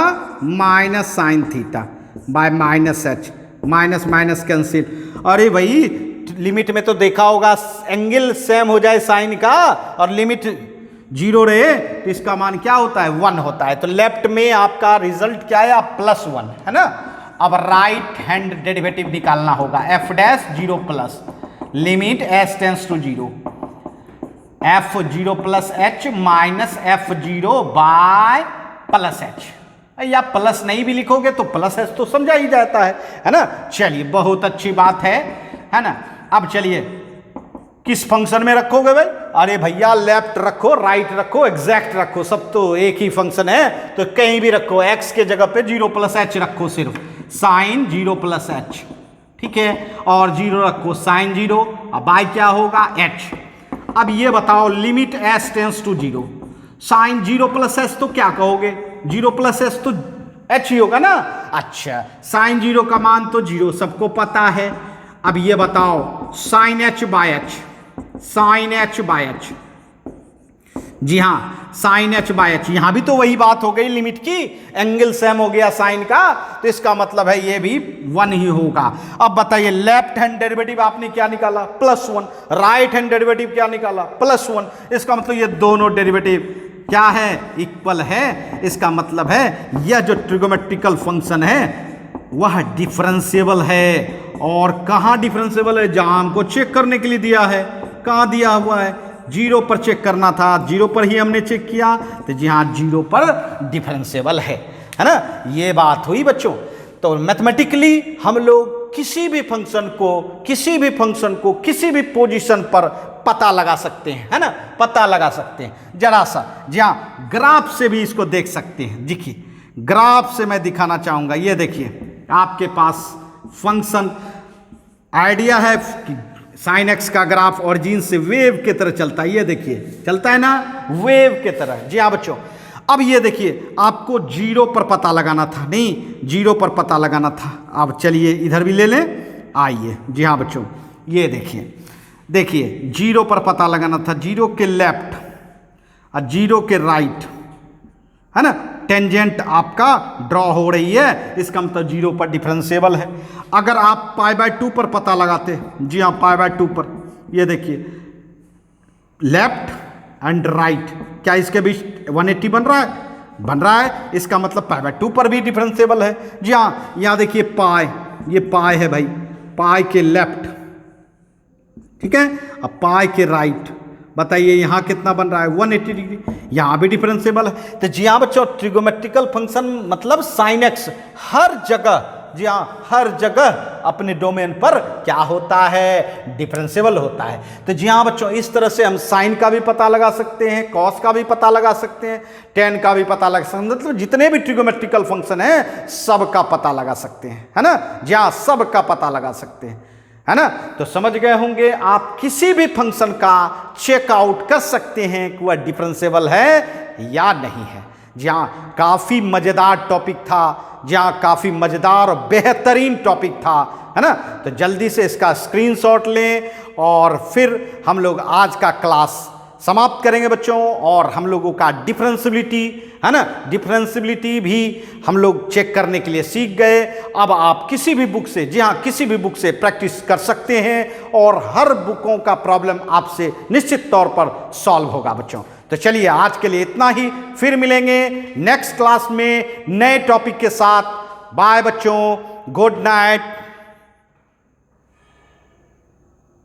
minus sine theta by minus H, minus minus cancel. अरे भाई, लिमिट में तो देखा होगा एंगल सेम हो जाए साइन का, और लिमिट 0 रहे तो इसका मान क्या होता है, 1 होता है। तो लेफ्ट में आपका रिजल्ट क्या है, +1 है ना। अब राइट हैंड डेरिवेटिव निकालना होगा, f'(0 plus), limit S tends to 0, f(0 plus h) minus f(0 by plus h। या प्लस नहीं भी लिखोगे तो प्लस h तो समझा ही जाता है ना। चलिए, बहुत अच्छी बात है ना। अब चलिए, किस फंक्शन में रखोगे भाई? अरे भैया, लेफ्ट रखो, राइट रखो, एग्जैक्ट रखो, सब तो एक ही फंक्शन है, तो कहीं भी रखो। x के जगह पे 0 प्लस h रखो, सिर्फ साइन 0 प्लस h, ठीक है, और 0 रखो साइन 0, अब बाय क्या होगा, h। अब ये बताओ, limit s tends to 0, sine 0 plus h तो क्या कहोगे, 0 प्लस h तो h ही होगा ना। अच्छा, साइन 0 का मान तो 0 सबको पता है। अब ये बताओ, sine h by h, sine h by h, जी हाँ, साइन h बाय h, यहां भी तो वही बात हो गई, लिमिट की एंगल सेम हो गया साइन का, तो इसका मतलब है ये भी 1 ही होगा। अब बताइए, लेफ्ट हैंड डेरिवेटिव आपने क्या निकाला, +1, राइट हैंड डेरिवेटिव क्या निकाला, +1। इसका मतलब ये दोनों डेरिवेटिव क्या है, इक्वल है। इसका मतलब है यह जो ट्रिगोमेट्रिकल फंक्शन है वह डिफरेंशिएबल है। और कहाँ डिफरेंशिएबल है? जहाँ हमको चेक करने के लिए दिया है। कहाँ दिया हुआ है? 0 पर चेक करना था, 0 पर ही हमने चेक किया, तो जी हाँ 0 पर डिफरेंशिएबल है ना। ये बात हुई बच्चों। तो मैथमेटिकली हम लोग किसी भी फंक्शन को किसी भी पोजीशन पर पता लगा सकते हैं, है ना, पता लगा सकते हैं। जरा सा जी हाँ ग्राफ से भी इसको देख सकते हैं। देखिए ग्राफ से मैं दिखाना चाहूँगा। ये देखिए आपके पास फंक्शन आइडिया है कि साइन एक्स का ग्राफ ओरिजिन से वेव की तरह चलता है। ये देखिए चलता है ना, वेव की तरह। जी हाँ बच्चों, अब ये देखिए आपको 0 पर पता लगाना था, नहीं 0 पर पता लगाना था। अब चलिए इधर भी ले लें, आइए। जी हाँ बच्चों, ये देखिए 0 पर पता लगाना था, 0 के लेफ्ट और 0 के राइट, है ना। टेंजेंट आपका ड्रॉ हो रही है, इसका मतलब 0 पर डिफरेंशिएबल है। अगर आप π/2 पर पता लगाते, जी हाँ π/2 पर, ये देखिए लेफ्ट एंड राइट, क्या इसके बीच 180 बन रहा है, इसका मतलब π/2 पर भी डिफरेंशिएबल है। जी हाँ, यहाँ देखिए पाई, ये पाई है भाई, पाई के लेफ्ट, ठीक है। अब पाई के राइट, बताइए यहाँ कितना बन रहा है? 180 डिग्री। यहाँ भी डिफरेंशिएबल है। तो जी हाँ बच्चों, ट्रिगोमेट्रिकल फंक्शन मतलब साइन एक्स हर जगह, जी हाँ हर जगह अपने डोमेन पर क्या होता है? डिफरेंशिएबल होता है। तो जी हाँ बच्चों, इस तरह से हम साइन का भी पता लगा सकते हैं, कॉस का भी पता लगा सकते हैं, टेन का भी पता लगा सकते हैं। मतलब जितने भी ट्रिगोमेट्रिकल फंक्शन है सब का पता लगा सकते हैं, है ना। जी हाँ, सब का पता लगा सकते हैं, है ना। तो समझ गए होंगे आप, किसी भी फंक्शन का चेकआउट कर सकते हैं कि वह डिफरेंशिएबल है या नहीं है। जहाँ काफ़ी मज़ेदार टॉपिक था, जहाँ काफ़ी मज़ेदार और बेहतरीन टॉपिक था, है ना। तो जल्दी से इसका स्क्रीनशॉट लें और फिर हम लोग आज का क्लास समाप्त करेंगे बच्चों। और हम लोगों का डिफरेंशिएबिलिटी, है ना, डिफरेंशिएबिलिटी भी हम लोग चेक करने के लिए सीख गए। अब आप किसी भी बुक से, जी हाँ किसी भी बुक से प्रैक्टिस कर सकते हैं और हर बुकों का प्रॉब्लम आपसे निश्चित तौर पर सॉल्व होगा बच्चों। तो चलिए आज के लिए इतना ही, फिर मिलेंगे नेक्स्ट क्लास में नए टॉपिक के साथ। बाय बच्चों, गुड नाइट।